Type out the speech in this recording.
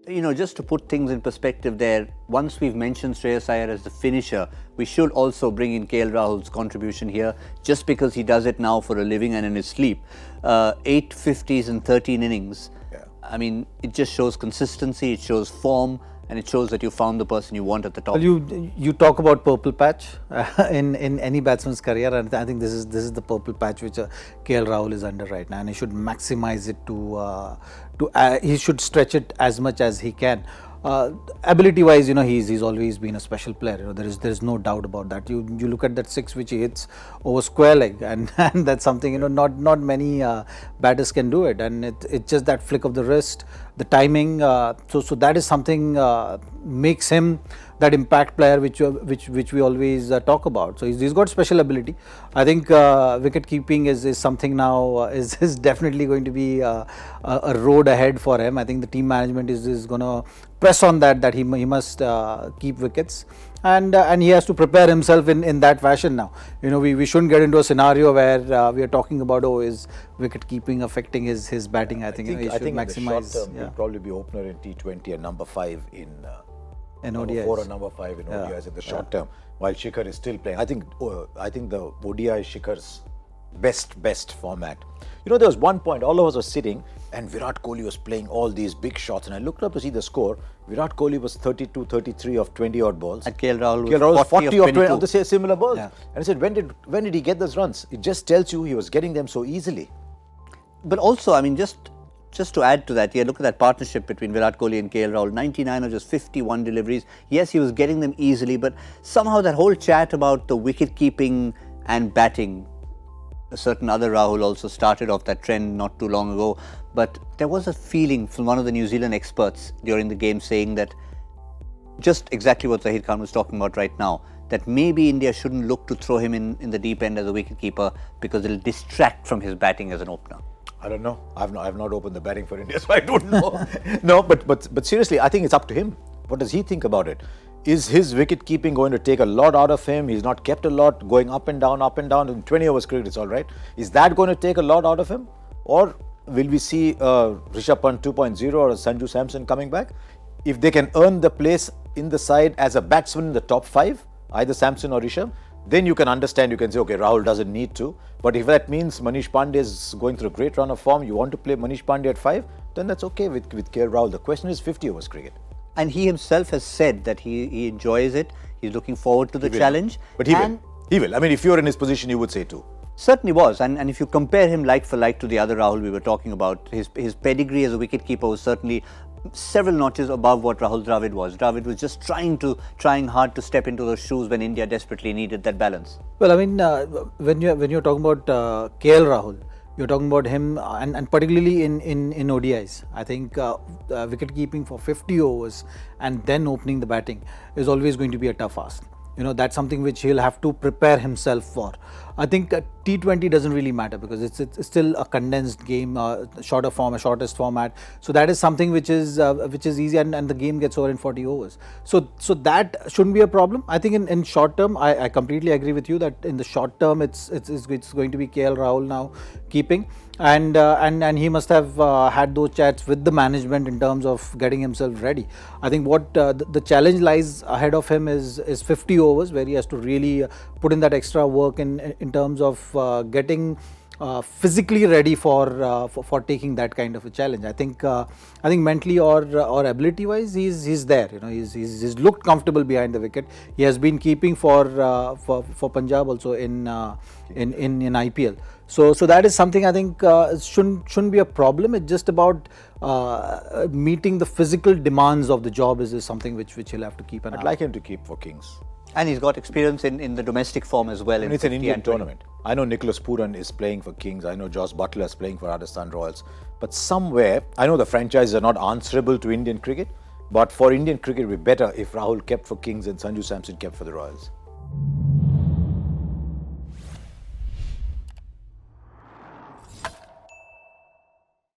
just to put things in perspective there, once we've mentioned Shreyas Iyer as the finisher, we should also bring in KL Rahul's contribution here, just because he does it now for a living and in his sleep. 8 50s in 13 innings. Yeah. I mean, it just shows consistency, it shows form, and it shows that you found the person you want at the top. Well, you talk about purple patch in any batsman's career, and I think this is the purple patch which KL Rahul is under right now, and he should maximize it he should stretch it as much as he can. Ability wise, he's always been a special player. There is no doubt about that. You look at that 6 which he hits over square leg, and that's something not many batters can do it, and it's just that flick of the wrist, the timing. So that is something makes him that impact player which we always talk about. So he's got special ability. I think wicket keeping is something now is definitely going to be a road ahead for him. I think the team management is going to press on that he must keep wickets, and he has to prepare himself in that fashion now. We shouldn't get into a scenario where we are talking about is wicket keeping affecting his batting. I think he should maximize. In the short term, he'll probably be opener in T20 and number 5 in ODIs. 4 and number 5 in ODIs in the short term, while Shikhar is still playing. I think the ODI Shikhar's best format. There was one point, all of us were sitting and Virat Kohli was playing all these big shots, and I looked up to see the score. Virat Kohli was 32, 33 of 20 odd balls. And KL Rahul was 40 of 20 of the similar balls. Yeah. And I said, when did he get those runs? It just tells you he was getting them so easily. But also, I mean, just to add to that, look at that partnership between Virat Kohli and KL Rahul. 99 of just 51 deliveries. Yes, he was getting them easily, but somehow that whole chat about the wicket keeping and batting, a certain other Rahul also started off that trend not too long ago. But there was a feeling from one of the New Zealand experts during the game saying that just exactly what Zaheer Khan was talking about right now, that maybe India shouldn't look to throw him in the deep end as a wicketkeeper because it'll distract from his batting as an opener. I don't know. I've not opened the batting for India, so I don't know. No, but seriously, I think it's up to him. What does he think about it? Is his wicket keeping going to take a lot out of him? He's not kept a lot, going up and down. In 20 overs cricket, it's all right. Is that going to take a lot out of him? Or will we see Rishabh Pant 2.0 or Sanju Samson coming back? If they can earn the place in the side as a batsman in the top 5, either Samson or Rishabh, then you can understand, you can say, okay, Rahul doesn't need to. But if that means Manish Pandey is going through a great run of form, you want to play Manish Pandey at 5, then that's okay with KL Rahul. The question is 50 overs cricket. And he himself has said that he enjoys it. He's looking forward to the challenge. But he will. He will. I mean, if you're in his position, you would say too. Certainly was. And if you compare him like for like to the other Rahul we were talking about, his pedigree as a wicketkeeper was certainly several notches above what Rahul Dravid was. Dravid was just trying hard to step into those shoes when India desperately needed that balance. Well, I mean, when you're talking about KL Rahul, you're talking about him, and particularly in ODIs. I think wicket keeping for 50 overs and then opening the batting is always going to be a tough ask. That's something which he'll have to prepare himself for. I think T20 doesn't really matter because it's still a condensed game, shortest format. So that is something which is easy, and the game gets over in 40 overs. So that shouldn't be a problem. I think in short term, I completely agree with you that in the short term it's going to be KL Rahul now keeping, and he must have had those chats with the management in terms of getting himself ready. I think what the challenge lies ahead of him is 50 overs where he has to really put in that extra work in terms of getting physically ready for taking that kind of a challenge. I think mentally or ability wise he's there. He's looked comfortable behind the wicket. He has been keeping for Punjab also in IPL. So that is something I think shouldn't be a problem. It's just about meeting the physical demands of the job is something which he'll have to keep an eye on. I'd like him to keep for Kings. And he's got experience in the domestic form as well. And it's an Indian tournament. I know Nicholas Pooran is playing for Kings. I know Josh Butler is playing for Rajasthan Royals. But somewhere, I know the franchises are not answerable to Indian cricket. But for Indian cricket, it would be better if Rahul kept for Kings and Sanju Samson kept for the Royals.